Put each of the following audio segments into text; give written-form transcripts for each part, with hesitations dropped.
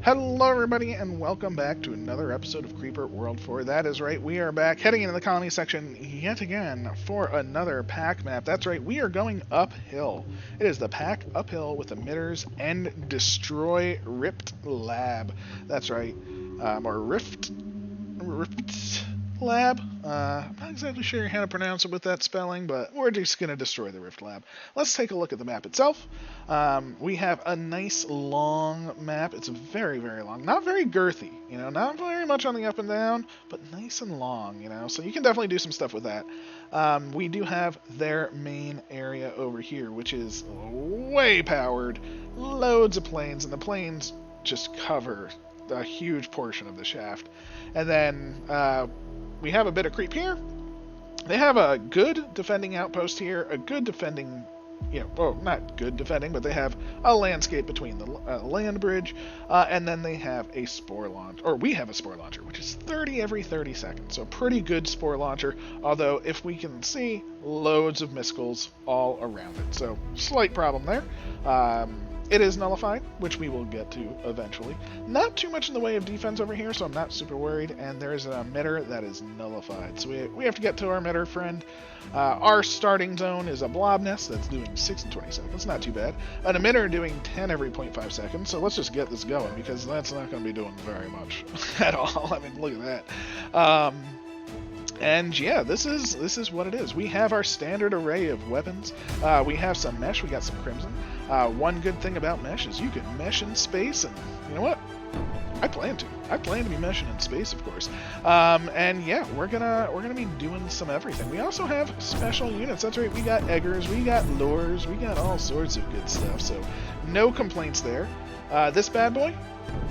Hello, everybody, and welcome back to another episode of Creeper World 4. That is right, we are back heading into the colony section yet again for another PAC map. That's right, we are going uphill. It is the PAC uphill with emitters and destroy Rift Lab. That's right, or Rift Lab. I'm not exactly sure how to pronounce it with that spelling, but we're just going to destroy the Rift Lab. Let's take a look at the map itself. We have a nice long map. It's very, very long. Not very girthy, not very much on the up and down, but nice and long, so you can definitely do some stuff with that. We do have their main area over here, which is way powered, loads of planes, and the planes just cover a huge portion of the shaft. And then we have a bit of creep here. They have a good defending outpost here, a good defending, well, not good defending, but they have a landscape between the land bridge, and then they have a spore launch, or we have a spore launcher, which is 30 every 30 seconds, so pretty good spore launcher, although if we can see, loads of missiles all around it, so slight problem there. It is nullified, which we will get to eventually. Not too much in the way of defense over here, so I'm not super worried. And there's an emitter that is nullified. So we have to get to our emitter friend. Our starting zone is a blob nest that's doing 6 in 20 seconds. Not too bad. An emitter doing 10 every 0.5 seconds. So let's just get this going, because that's not going to be doing very much at all. I mean, look at that. And yeah, this is what it is. We have our standard array of weapons. We have some mesh. We got some crimson. One good thing about mesh is you can mesh in space, and you know what? I plan to be meshing in space, of course. And yeah, we're gonna be doing some everything. We also have special units. That's right. We got eggers, we got lures, we got all sorts of good stuff. So no complaints there. This bad boy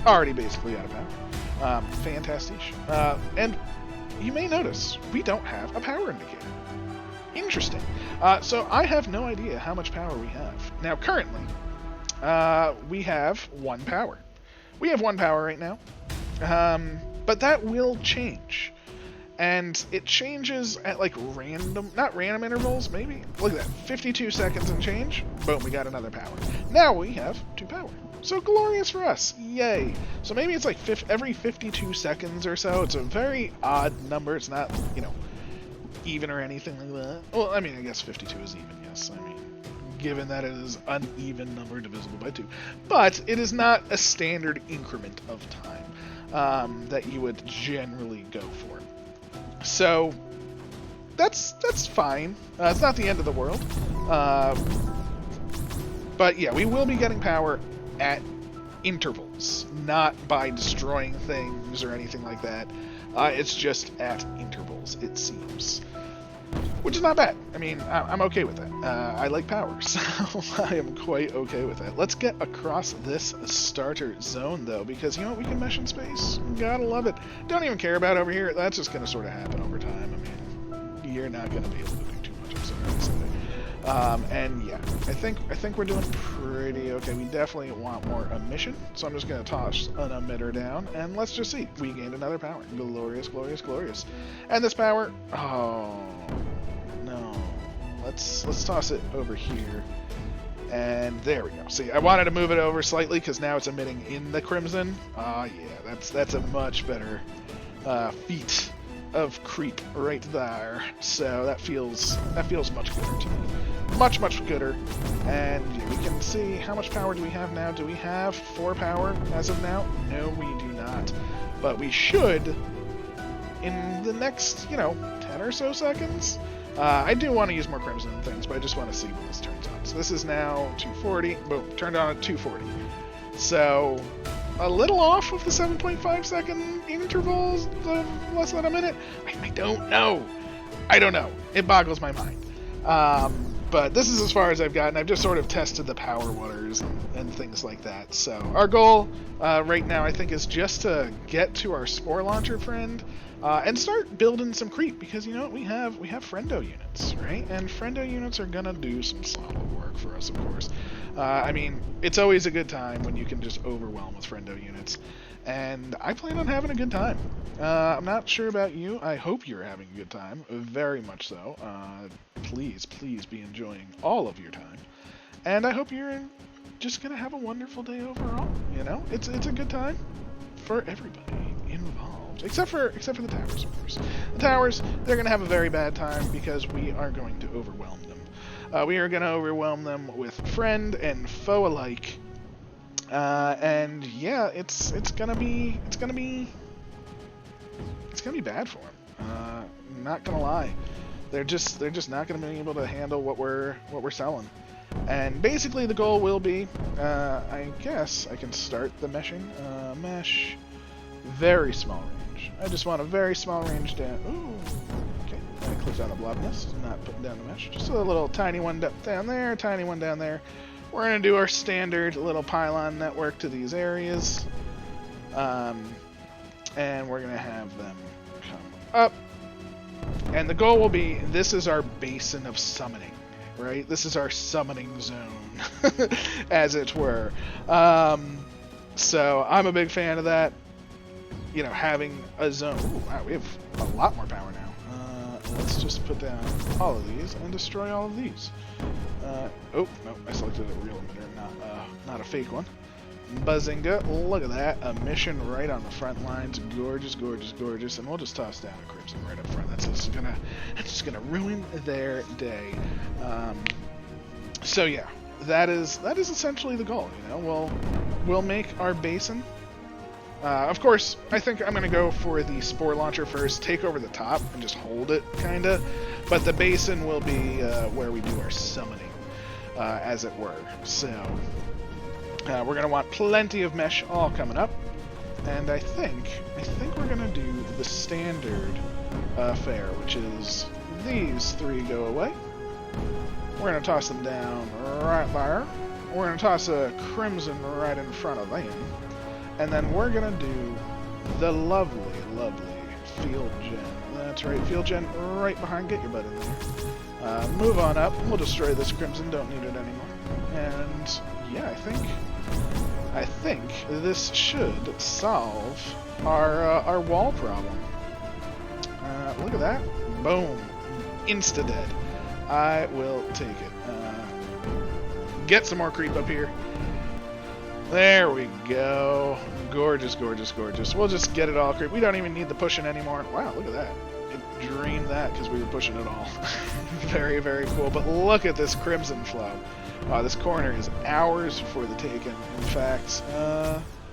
already basically out of power. Fantastic. And you may notice we don't have a power indicator. Interesting. So I have no idea how much power we have. Now, currently, we have 1 power. We have 1 power right now, but that will change. And it changes at like not random intervals, maybe. Look at that, 52 seconds and change. Boom, we got another power. Now we have 2 power. So glorious for us, yay. So maybe it's like every 52 seconds or so. It's a very odd number. It's not, even or anything like that. Well, I mean, I guess 52 is even, yes. I mean, given that it is uneven number divisible by 2. But it is not a standard increment of time that you would generally go for. So that's fine. It's not the end of the world. But yeah, we will be getting power at intervals, not by destroying things or anything like that. It's just at intervals, it seems. Which is not bad. I mean, I'm okay with that. I like power, so I am quite okay with that. Let's get across this starter zone, though, because, we can mesh in space. Gotta love it. Don't even care about over here. That's just going to sort of happen over time. I mean, you're not going to be able to do too much, I'm sorry to say. And yeah, I think we're doing pretty okay. We definitely want more emission, so I'm just going to toss an emitter down, and let's just see. We gained another power. Glorious, glorious, glorious. And this power, oh no. Let's toss it over here. And there we go. See, I wanted to move it over slightly because now it's emitting in the crimson. Yeah, that's a much better feat of creep right there. So that feels much gooder to me. Much gooder. And we can see how much power do we have now. Do we have 4 power as of now? No, we do not. But we should in the next, 10 or so seconds. I do want to use more crimson things, but I just want to see when this turns on. So this is now 240. Boom, turned on at 240. So a little off with the 7.5 second intervals of less than a minute. I don't know. It boggles my mind. But this is as far as I've gotten. I've just sort of tested the power waters and things like that. So our goal right now, I think, is just to get to our spore launcher friend and start building some creep, because you know what, we have friendo units, right? And friendo units are gonna do some solid work for us, of course. I mean, it's always a good time when you can just overwhelm with friendo units. And I plan on having a good time. I'm not sure about you. I hope you're having a good time. Very much so. Please be enjoying all of your time. And I hope you're just gonna have a wonderful day overall. You know, it's a good time for everybody involved, except for the towers, of course. The towers, they're gonna have a very bad time because we are going to overwhelm them. We are gonna overwhelm them with friend and foe alike. And yeah, it's gonna be bad for them. Not gonna lie, they're just not gonna be able to handle what we're selling. And basically the goal will be, I guess I can start the meshing. Mesh, very small range. I just want a very small range down. Ooh, okay. I clicked on a blob nest, not putting down the mesh. Just a little tiny one down there, tiny one down there. We're going to do our standard little pylon network to these areas. And we're going to have them come up. And the goal will be, this is our basin of summoning, right? This is our summoning zone, as it were. So I'm a big fan of that. You know, having a zone. Ooh, wow, we have a lot more power now. Let's just put down all of these and destroy all of these. Oh, no, I selected a real emitter, not a fake one. Buzzinga, look at that. A mission right on the front lines. Gorgeous, gorgeous, gorgeous. And we'll just toss down a Crimson right up front. That's just gonna ruin their day. So yeah, that is essentially the goal, you know. We'll make our basin. Of course, I think I'm going to go for the Spore Launcher first, take over the top, and just hold it, kind of. But the basin will be where we do our summoning, as it were. So, we're going to want plenty of mesh all coming up. And I think we're going to do the standard fare, which is these three go away. We're going to toss them down right there. We're going to toss a Crimson right in front of them. And then we're going to do the lovely, lovely Field Gen. That's right, Field Gen right behind. Get your butt in there. Move on up. We'll destroy this Crimson. Don't need it anymore. And yeah, I think this should solve our wall problem. Look at that. Boom. Insta-dead. I will take it. Get some more creep up here. There we go. Gorgeous, gorgeous, gorgeous. We'll just get it all creep. We don't even need the pushing anymore. Wow, look at that. It dreamed that because we were pushing it all. Very, very cool. But look at this Crimson flow. This corner is ours for the taking. In fact,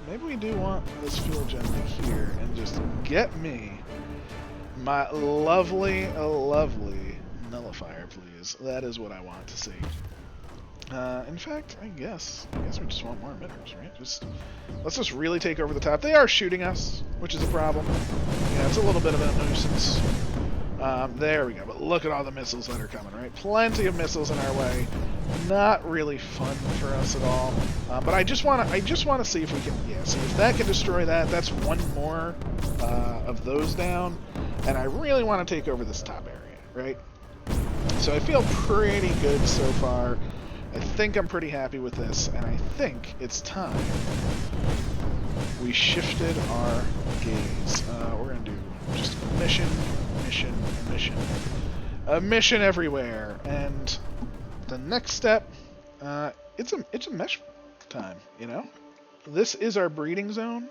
maybe we do want this Field Gen here and just get me my lovely, lovely nullifier, please. That is what I want to see. In fact, I guess we just want more emitters, right? Let's just really take over the top. They are shooting us, which is a problem. Yeah, it's a little bit of a nuisance. There we go. But look at all the missiles that are coming, right? Plenty of missiles in our way. Not really fun for us at all. But I just want to see if we can. Yeah, see if that can destroy that. That's one more of those down, and I really want to take over this top area, right? So I feel pretty good so far. I think I'm pretty happy with this, and I think it's time we shifted our gaze. We're going to do just mission, mission, mission. A mission everywhere, and the next step, it's a mesh time, you know? This is our breeding zone,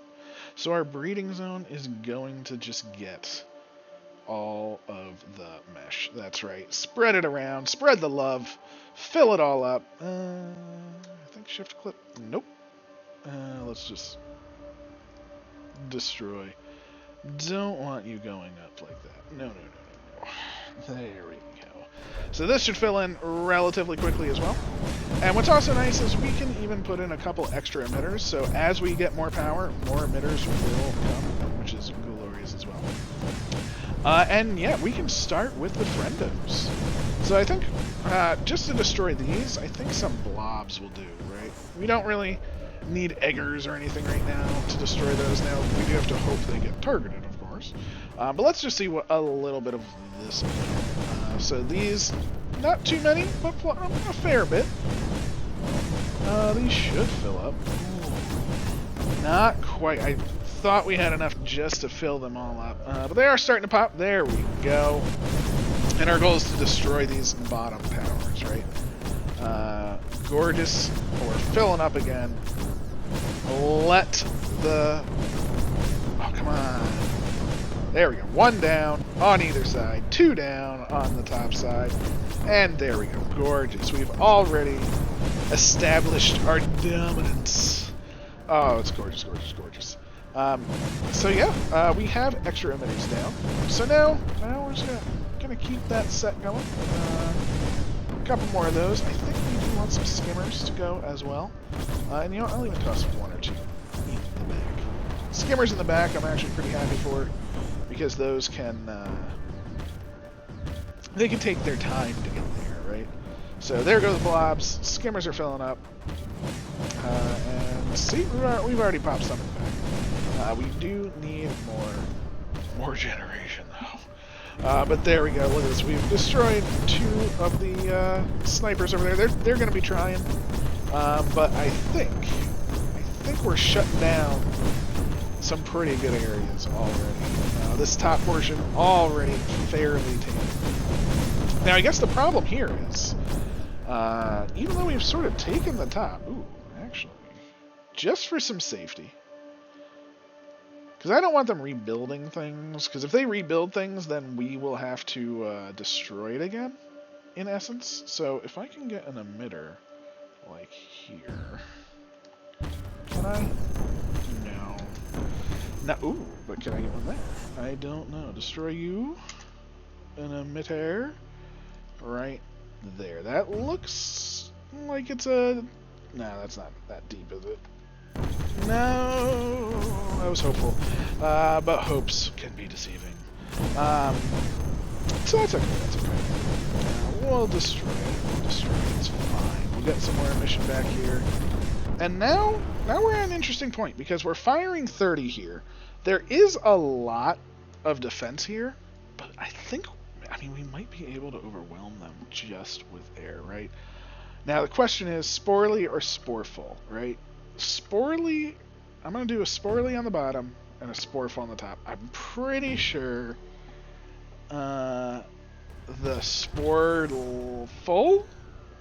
so our breeding zone is going to just get all of the mesh. That's right. Spread it around, spread the love. Fill it all up. I think shift clip. Nope. Let's just destroy. Don't want you going up like that. No. There we go. So this should fill in relatively quickly as well. And what's also nice is we can even put in a couple extra emitters. So as we get more power, more emitters will come, which is glorious as well. And yeah, we can start with the friendos. So I think, just to destroy these, I think some blobs will do, right? We don't really need eggers or anything right now to destroy those. Now, we do have to hope they get targeted, of course. But let's just see what a little bit of this. So these, not too many, but a fair bit. These should fill up. Not quite. I thought we had enough just to fill them all up. But they are starting to pop. There we go. And our goal is to destroy these bottom towers, right? gorgeous. We're filling up again. Let the... Oh, come on. There we go. 1 down on either side. 2 down on the top side. And there we go. Gorgeous. We've already established our dominance. Oh, it's gorgeous, gorgeous, gorgeous. So yeah, we have extra emitters down. So now we're just gonna keep that set going. A couple more of those. I think we do want some skimmers to go as well. And you know what? I'll even toss 1 or 2 in the back. Skimmers in the back I'm actually pretty happy for, because those can they can take their time to get there, right? So there go the blobs. Skimmers are filling up. And see, we've already popped some in the back. We do need more generation though. But there we go. Look at this. We've destroyed 2 of the snipers over there. They're going to be trying. But I think we're shutting down some pretty good areas already. This top portion already fairly tamed. Now I guess the problem here is, even though we've sort of taken the top, actually, just for some safety, because I don't want them rebuilding things, because if they rebuild things, then we will have to destroy it again, in essence. So if I can get an emitter, like here, can I? No. No. Ooh, but can I get one there? I don't know. Destroy you. An emitter. Right there. That looks like it's a... No, that's not that deep, is it? No! I was hopeful. But hopes can be deceiving. So that's okay, that's okay. We'll destroy it. We'll destroy it. It's fine. We'll get some more emission back here. And now we're at an interesting point, because we're firing 30 here. There is a lot of defense here, but I mean, we might be able to overwhelm them just with air, right? Now, the question is, Sporely or Sporeful, right? Sporely, I'm going to do a Sporely on the bottom and a Sporeful on the top. I'm pretty sure the Sporeful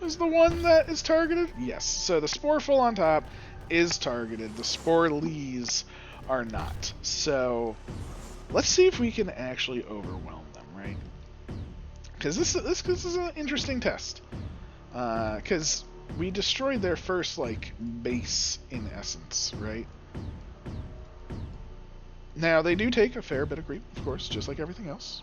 is the one that is targeted? Yes, so the Sporeful on top is targeted. The Sporelees are not. So, let's see if we can actually overwhelm them, right? Because this is an interesting test. Because we destroyed their first, like, base, in essence, right? Now, they do take a fair bit of creep, of course, just like everything else.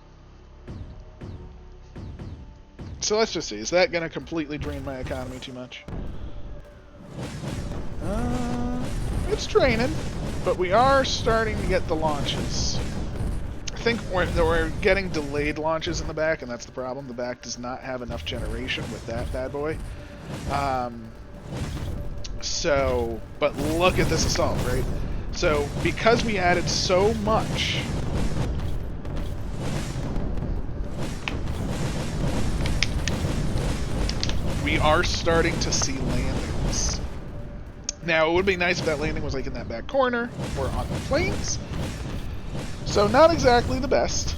So let's just see. Is that going to completely drain my economy too much? It's draining, but we are starting to get the launches. I think we're getting delayed launches in the back, and that's the problem. The back does not have enough generation with that bad boy. But look at this assault, right? So, because we added so much, we are starting to see landings. Now, it would be nice if that landing was like in that back corner or on the plains. So, not exactly the best.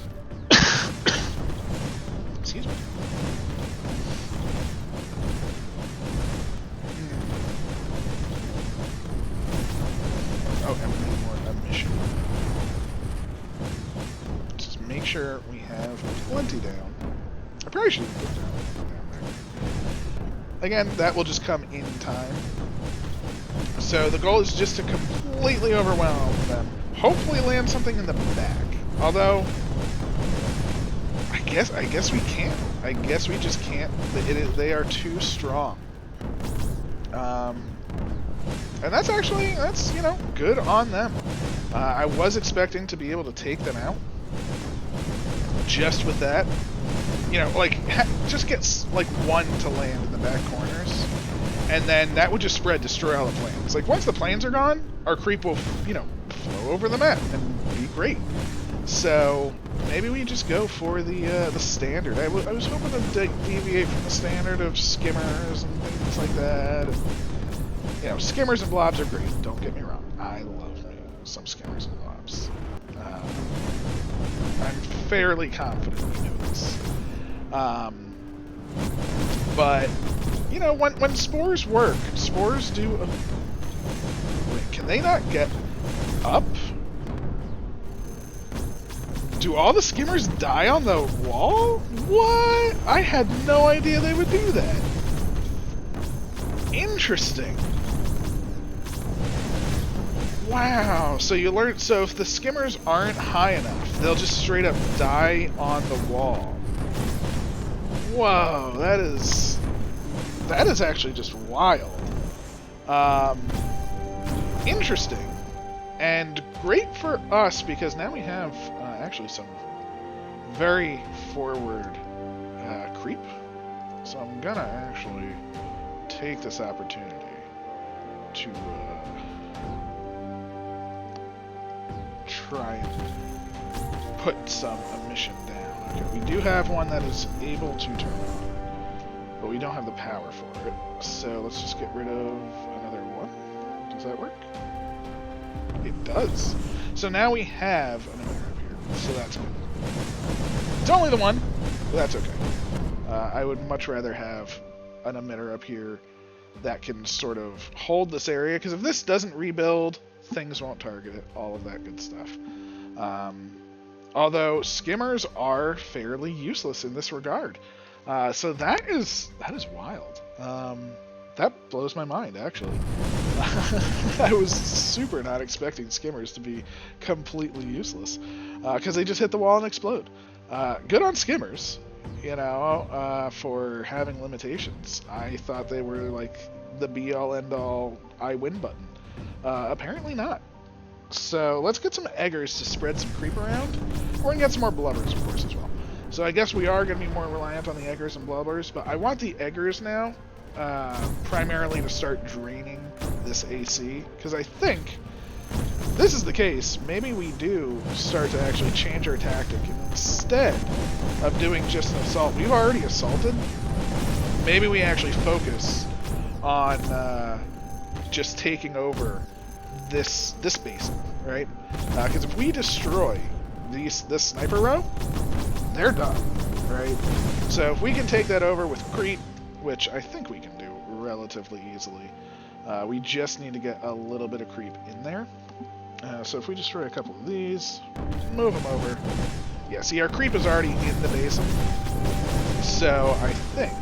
Excuse me. Oh, and we need more emission. Just make sure we have plenty down. I probably should put down there. Again, that will just come in time. So the goal is just to completely overwhelm them. Hopefully land something in the back. Although, I guess we can't. I guess we just can't. They are too strong. And that's you know, good on them. I was expecting to be able to take them out. Just with that. You know, like, just get, like, one to land in the back corners. And then that would just destroy all the planes. Like, once the planes are gone, our creep will, you know, flow over the map and be great. So, maybe we just go for the standard. I was hoping to deviate from the standard of skimmers and things like that. And, you know, skimmers and blobs are great, don't get me wrong. I love me some skimmers and blobs. I'm fairly confident we know this. But, you know, when spores work, spores do... Wait, can they not get up? Do all the skimmers die on the wall? What? I had no idea they would do that. Interesting. Wow. So you learn. So if the skimmers aren't high enough, they'll just straight up die on the wall. Whoa. That is actually just wild. Interesting. And great for us because now we have actually some very forward creep. So I'm gonna actually take this opportunity to try and put some emission down. Okay, we do have one that is able to turn on, but we don't have the power for it. So let's just get rid of another one. Does that work? It does. So now we have an emitter up here, so that's good. It's only the one, but that's okay. I would much rather have an emitter up here that can sort of hold this area, because if this doesn't rebuild, things won't target it, all of that good stuff. Although skimmers are fairly useless in this regard. So that is wild. That blows my mind, actually. I was super not expecting skimmers to be completely useless, because they just hit the wall and explode. Good on skimmers, you know, for having limitations. I thought they were like the be-all, end-all, I win button. Apparently not. So let's get some eggers to spread some creep around. We're going to get some more blubbers, of course, as well. So I guess we are going to be more reliant on the eggers and blubbers, but I want the eggers now primarily to start draining this AC, because I think this is the case. Maybe we do start to actually change our tactic, and instead of doing just an assault, we've already assaulted. Maybe we actually focus on just taking over this basin, right? Because if we destroy this sniper row, they're done, right? So if we can take that over with creep, which I think we can do relatively easily, we just need to get a little bit of creep in there. So if we destroy a couple of these, move them over. Yeah, see, our creep is already in the basin. So I think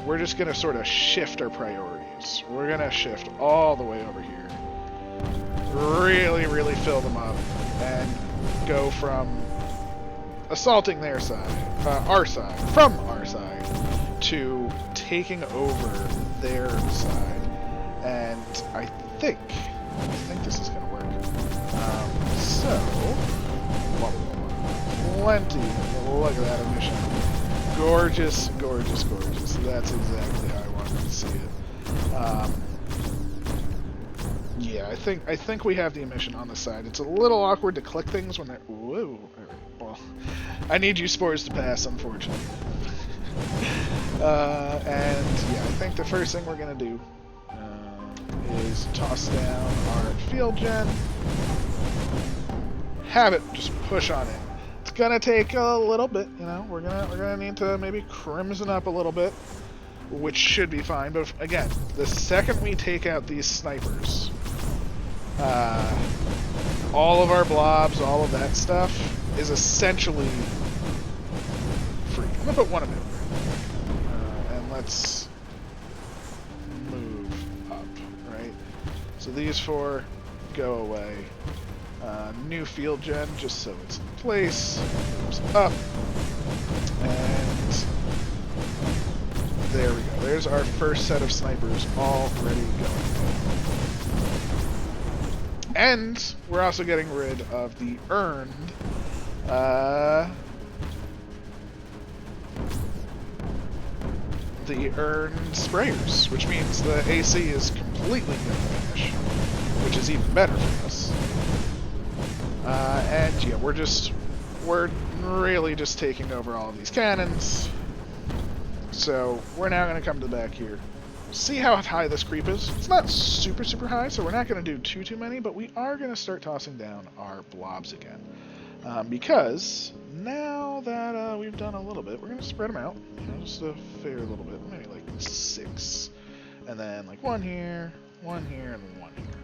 we're just going to sort of shift our priorities. We're going to shift all the way over here. Really, really fill them up and go from assaulting their side, from our side, to taking over their side. And I think this is going to work. Plenty. Look at that emission. Gorgeous, gorgeous, gorgeous. That's exactly how I wanted to see it. Yeah, I think we have the emission on the side. It's a little awkward to click things when they're... Whoa. Well, I need you spores to pass, unfortunately. And yeah, I think the first thing we're going to do is toss down our field gen. Have it just push on it. It's gonna take a little bit, you know. We're gonna need to maybe crimson up a little bit, which should be fine. But again, the second we take out these snipers, all of our blobs, all of that stuff is essentially free. I'm gonna put one of them, and let's move up, right? So these four go away. New field gen, just so it's in place. Moves up. And there we go. There's our first set of snipers already going. And we're also getting rid of the earned sprayers, which means the AC is completely going to vanish, which is even better for us. And yeah, we're really just taking over all of these cannons. So we're now going to come to the back here. See how high this creep is? It's not super, super high, so we're not going to do too many, but we are going to start tossing down our blobs again. Because now that we've done a little bit, we're going to spread them out, just a fair little bit, maybe like 6, and then like one here, and one here.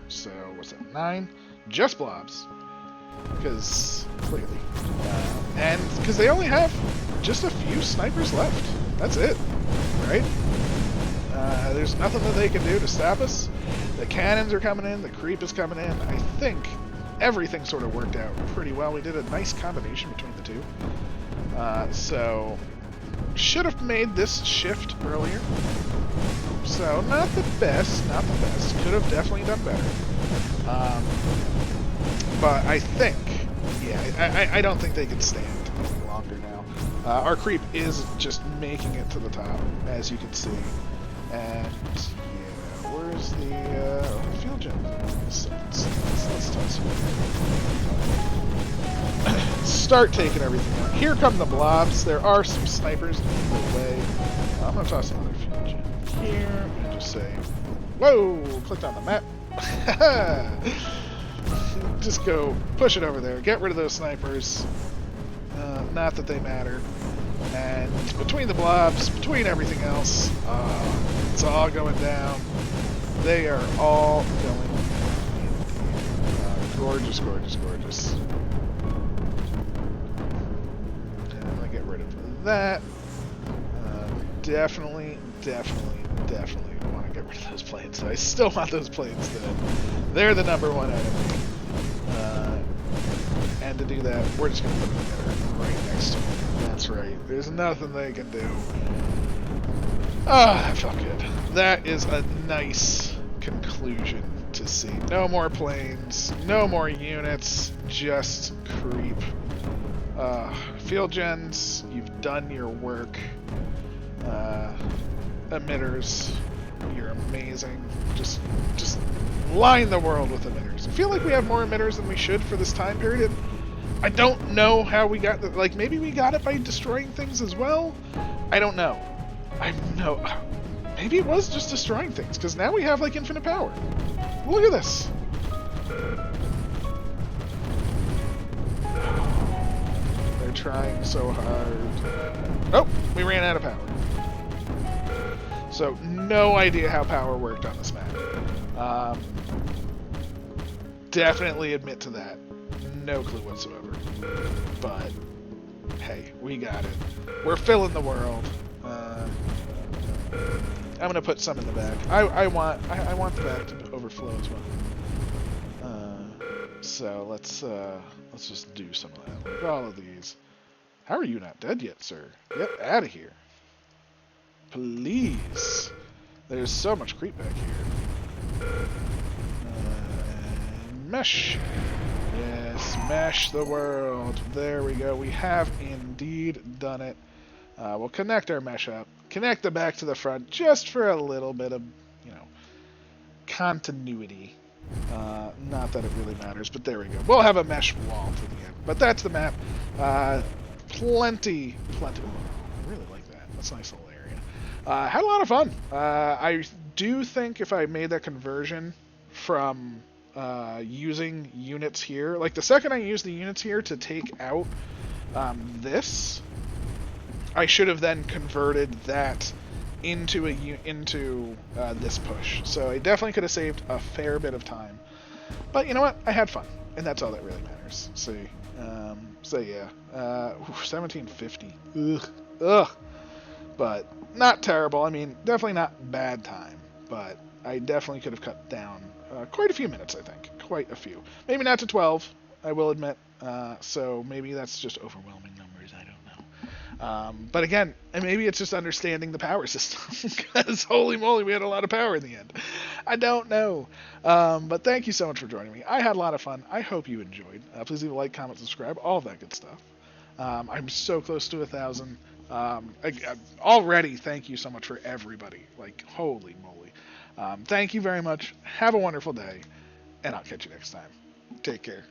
So what's that, 9? Just blobs, because clearly, and because they only have just a few snipers left. That's it, right? There's nothing that they can do to stop us. The cannons are coming in, the creep is coming in. I think everything sort of worked out pretty well. We did a nice combination between the two. So, should have made this shift earlier. So, not the best. Could have definitely done better. But I think, yeah, I don't think they can stand any longer now. Our creep is just making it to the top, as you can see. And, yeah, where's the field gen? Let's toss it. Start taking everything out. Here come the blobs. There are some snipers in the way. I'm going to toss another field gen here and just say, whoa, clicked on the map. Just go push it over there. Get rid of those snipers. Not that they matter. And between the blobs, between everything else, it's all going down. They are all going down. Gorgeous. And I'm going to get rid of that. Definitely want to get rid of those planes. I still want those planes dead. They're the #1 enemy. And to do that, we're just going to put them together right next to them. That's right. There's nothing they can do. Ah, that felt good. That is a nice conclusion to see. No more planes, no more units, just creep. Field gens, you've done your work. Emitters, you're amazing. Just line the world with emitters. I feel like we have more emitters than we should for this time period. I don't know how we got the, like, maybe we got it by destroying things as well? I don't know. Maybe it was just destroying things, because now we have, like, infinite power. Look at this. They're trying so hard. Oh, we ran out of power. So, no idea how power worked on this map. Definitely admit to that. No clue whatsoever. But, hey, we got it. We're filling the world. I'm gonna put some in the back. I want the back to overflow as well. So let's just do some of that. Look at all of these. How are you not dead yet, sir? Get out of here. Please. There's so much creep back here. And mesh. Yes, mesh the world. There we go. We have indeed done it. We'll connect our mesh up. Connect the back to the front just for a little bit of, continuity. Not that it really matters, but there we go. We'll have a mesh wall to the end. But that's the map. Plenty. Ooh, I really like that. That's a nice little area. Had a lot of fun. I do think if I made that conversion from using units here, like the second I use the units here to take out this, I should have then converted that into this push. So I definitely could have saved a fair bit of time. But you know what? I had fun, and that's all that really matters. So yeah, 1750. Ugh. But not terrible. I mean, definitely not bad time. But I definitely could have cut down quite a few minutes, I think. Quite a few. Maybe not to 12, I will admit. So maybe that's just overwhelming numbers. I don't know. But again, and maybe it's just understanding the power system. Because holy moly, we had a lot of power in the end. I don't know. But thank you so much for joining me. I had a lot of fun. I hope you enjoyed. Please leave a like, comment, subscribe, all of that good stuff. I'm so close to 1,000. Already, thank you so much for everybody. Like, holy moly. Thank you very much. Have a wonderful day, and I'll catch you next time. Take care.